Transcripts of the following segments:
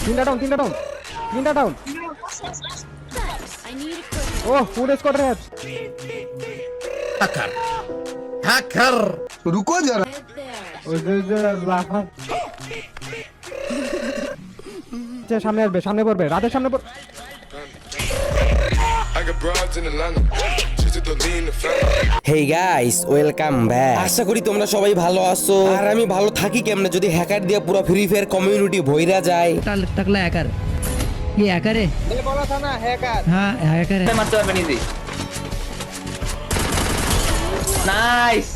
তিনটা ডাউন তিনটা ডাউন ও ফুল স্কোয়াড রে हैकर हैकर रुको जरा ওই যে লাফা সামনে আসবে সামনে পড়বে রাতের সামনে পড়বে I got broads in Atlanta. Just to lean the family. Hey guys welcome back. আশা করি তোমরা সবাই ভালো আছো আর আমি ভালো থাকি কেমনে যদি হ্যাকার দিয়ে পুরো ফ্রি ফায়ার কমিউনিটি ভইরা যায়। टकला हैकर ये हैकर है ये बोला था ना हैकर हाँ हैकर है মারতে পারবেন ইজি নাইস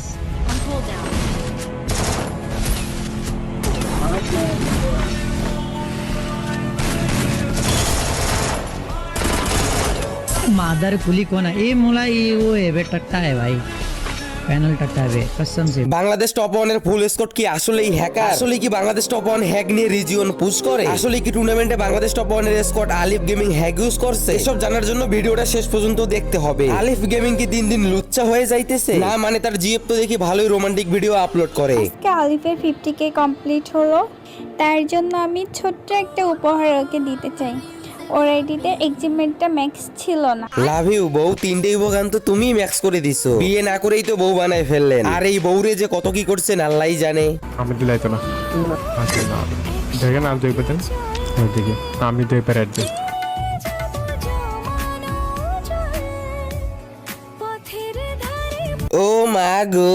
मादर कुली कौन है ये मोला ये वो है बे टट्टा है भाई पैनल टट्टा है बे कसम से বাংলাদেশ টপ 1 এর ফুল স্কোয়াড কি আসলেই হ্যাকার? আসলে কি বাংলাদেশ টপ 1 হ্যাক নিয়ে রিজিয়ন পুশ করে? আসলে কি টুর্নামেন্টে বাংলাদেশ টপ 1 এর স্কোয়াড আলিফ গেমিং হ্যাক ইউজ করছে? এসব জানার জন্য ভিডিওটা শেষ পর্যন্ত দেখতে হবে। আলিফ গেমিং কি দিন দিন লুচ্চা হয়ে যাইতেছে? না মানে তার জিএফ তো দেখি ভালোই রোমান্টিক ভিডিও আপলোড করে। আজকে আলিফের 50K কমপ্লিট হলো, তার জন্য আমি ছোট্ট একটা উপহার ওকে দিতে চাই। ওর আইডিতে এক্সিমেন্টটা ম্যাক্স ছিল না। লাভ ইউ বউ, তিনটেই উপগান তো তুমি ম্যাক্স করে দিছো, বিয়ে না করেই তো বউ বানায় ফেললেন। আর এই বউরে যে কত কি করছেন আল্লাহই জানে। আমি দিলাইতো না আচ্ছা না দেখেন আর দুই পেতেন ওইদিকে আমি দুই পেরে অ্যাড দিই ও মা গো,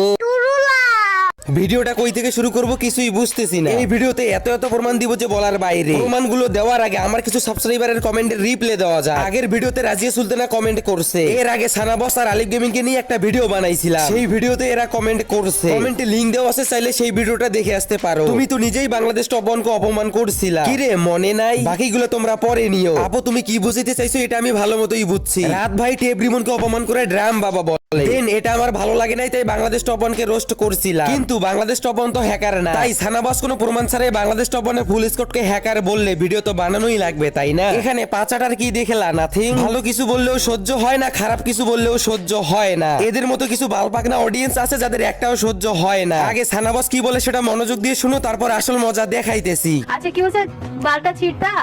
ভিডিওটা কই থেকে শুরু করব কিছুই বুঝতেছি না। এই ভিডিওতে এত এত প্রমাণ দিব যে বলার বাইরে। প্রমাণগুলো দেওয়ার আগে আমার কিছু সাবস্ক্রাইবারের কমেন্টের রিপ্লে দেওয়া যায়। আগের ভিডিওতে রাজিয়া সুলতানা কমেন্ট করছে, এর আগে সানা বস আর আলিফ গেমিং কে নিয়ে একটা ভিডিও বানাইছিলাম, সেই ভিডিওতে এরা কমেন্ট করছে। কমেন্টে লিংক দেওয়া আছে, চাইলে সেই ভিডিওটা দেখে আসতে পারো। তুমি তো নিজেই বাংলাদেশ টপ 1 কে অপমান করছিলা, কি রে মনে নাই? বাকিগুলো তোমরা পরে নিও। আপু তুমি কি বুঝাইতে চাইছো এটা আমি ভালো মতোই বুঝছি। রাত ভাই টেপ রিমনকে অপমান করে ড্রাম বাবা বলে, দেন এটা আমার ভালো লাগে নাই, তাই বাংলাদেশ টপ 1 কে রোস্ট করছিলাম। কিন্তু বাংলাদেশ টপ 1 তো হ্যাকার না, তাই সানাবাস কোনো প্রমাণ ছাড়াই বাংলাদেশ টপ 1 এর ফুল স্কোয়াড কে হ্যাকার বললে ভিডিও তো বানানোই লাগবে, তাই না? এখানে পাঁচাটার কি দেখলা? নাথিং। ভালো কিছু বললেও সহ্য হয় না, খারাপ কিছু বললেও সহ্য হয় না। এদের মতো কিছু বালপাকনা অডিয়েন্স আছে যাদের একটাও সহ্য হয় না। আগে সানাবাস কি বলে সেটা মনোযোগ দিয়ে শুনো, তারপর আসল মজা দেখাইতেছি। আচ্ছা কি বলছে বালটা ছিটটা?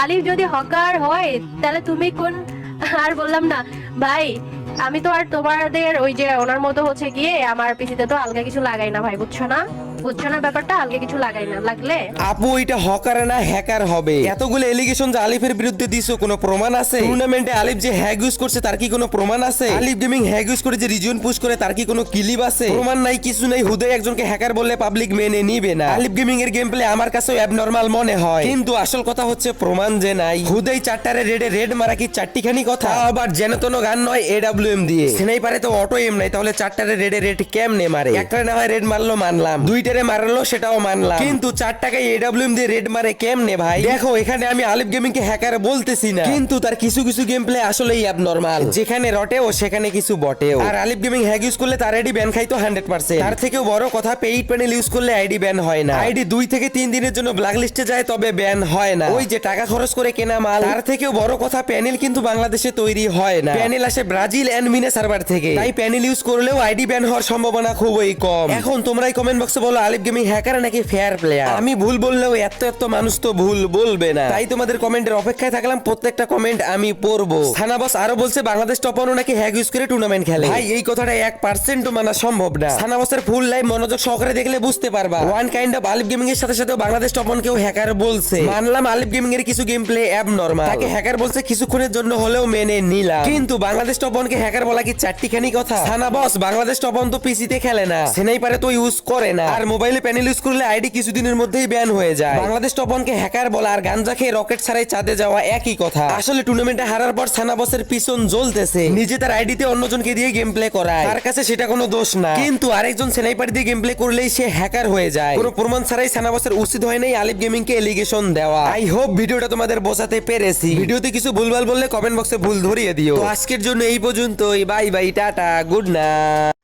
আলিফ যদি হকার হয় তাহলে তুমি কোন? আর বললাম না ভাই, আমি তো আর তোমাদের ওই যে ওনার মতো হচ্ছে গিয়ে আমার পিছিতে তো আলগা কিছু লাগাই না ভাই, বুঝছো না? বুঝছো না ব্যাপারটা? আলগা কিছু লাগাই না, লাগলে আপু এটা হকার না হ্যাকার হবে। এতগুলো এলিগেশন যে আলিফের বিরুদ্ধে দিছো, কোনো প্রমাণ আছে? টুর্নামেন্টে আলিফ যে হ্যাক ইউজ করছে তার কি কোনো প্রমাণ আছে? আলিফ গেমিং হ্যাক ইউজ করে যে রিজিয়ন পুশ করে তার কি কোনো ক্লিপ আছে? প্রমাণ নাই, কিছু নাই। হুদাই একজনকে হ্যাকার বললে পাবলিক মেনে নিবে না। আলিফ গেমিং এর গেম প্লে আমার কাছেও অ্যাবনরমাল মনে হয়, কিন্তু আসল কথা হচ্ছে প্রমাণ যে নাই। হুদাই চারটারে রেডে রেড মারা কি চারটিখানি কথা? আবার জেনতন গান নয় এডব্লিউএম দিয়ে। স্নাইপারে তো অটো এম নাই, তাহলে চারটারে রেডে রেড কেমনে মারে? একটারে না হয় রেড মারলো মানলাম, দুইটারে মারলো সেটাও মানলাম, কিন্তু 4 টাকায় এডব্লিউএম দিয়ে রেড মারে কেমনে ভাই? দেখো এখানে আমি আলিফ গেমিং কে হ্যাকার বলতেছি না, কিন্তু তার কিছু কিছু গেম প্লে আসলেই অ্যাবনরমাল, যেখানে রটেও সেখানে কিছু বটেও। আর আলিফ গেমিং হ্যাক ইউজ করলে তার আইডি ব্যান খাইতো 100%। তার থেকেও বড় কথা, পেইড প্যানেল ইউজ করলে আইডি ব্যান হয় না। আইডি 2 থেকে 3 দিনের জন্য ব্ল্যাক লিস্টে যায়, তবে ব্যান হয় না। ওই যে টাকা খরচ করে কেনা মাল। তার থেকেও বড় কথা, প্যানেল কিন্তু বাংলাদেশে তৈরি হয় না, প্যানেল আসে ব্রাজিল এন্ড মিনে সার্ভার থেকে, তাই প্যানেল ইউজ করলেও আইডি ব্যান হওয়ার সম্ভাবনা খুবই কম। এখন তোমরাই কমেন্ট বক্সে বলো আলিফ গেমিং হ্যাকার নাকি ফেয়ার প্লেয়ার? আমি ভুল বললেও এত এত মানুষ তো ভুল বলবে না, তাই তোমাদের কমেন্টের অপেক্ষায় থাকলাম। প্রত্যেকটা কমেন্ট আমি পড়বো। সানাবস আরো বলছে বাংলাদেশ টপ 1 নাকি হ্যাক ইউজ করে টুর্নামেন্ট খেলে। ভাই এই কথাটা 1% মানা সম্ভব না। সানাবসের ফুল লাইভ মনোযোগ সহকারে দেখলে বুঝতে পারবা। One kind of Alif gaming এর সাথে সাথে বাংলাদেশ টপ 1 কেও হ্যাকার বলছে, মানলাম আলিফ গেমিং এর কিছু গেম প্লে অ্যাবনরমাল, তাকে হ্যাকার বলছে কিছুক্ষণের জন্য হলেও মেনে নিলাম, কিন্তু বাংলাদেশ টপ 1 কে হ্যাকার বলা কি চারটিখানি কথা? সানাবস বাংলাদেশ টপ 1 তো পিসিতে খেলে না, স্নাইপারে তো ইউজ করে না, আর মোবাইলে প্যানেল ইউজ করলে আইডি কিছুদিনের মধ্যেই ব্যান হয়ে যায়। বাংলাদেশ টপ 1 কে হ্যাকার বলা আর গাঞ্জা খেয়ে রকেট ছাড়াই চাঁদে যাওয়া একই কথা। আসলে টুর্নামেন্টে হারার পর সানাবসের পিছন জ্বলতেছে, নিজে তার আইডিতে অন্যজনকে দিয়ে গেম প্লে করায়, তার কাছে সেটা কোনো দোষ না, কিন্তু আরেকজন স্নাইপার দিয়ে গেম প্লে করলেই সে হ্যাকার হয়ে যায়। কোনো প্রমাণ ছাড়াই সানাবসের উচিত হয় নাই আলিফ গেমিং কে এলিগেশন দেওয়া। আই হোপ ভিডিওটা তোমাদের বোঝাতে পেরেছি। ভিডিওতে কিছু ভুলভাল বললে কমেন্ট বক্সে ভুল ধরিয়ে দিও। তো আজকের জন্য এই পর্যন্তই, bye bye, tata, good night.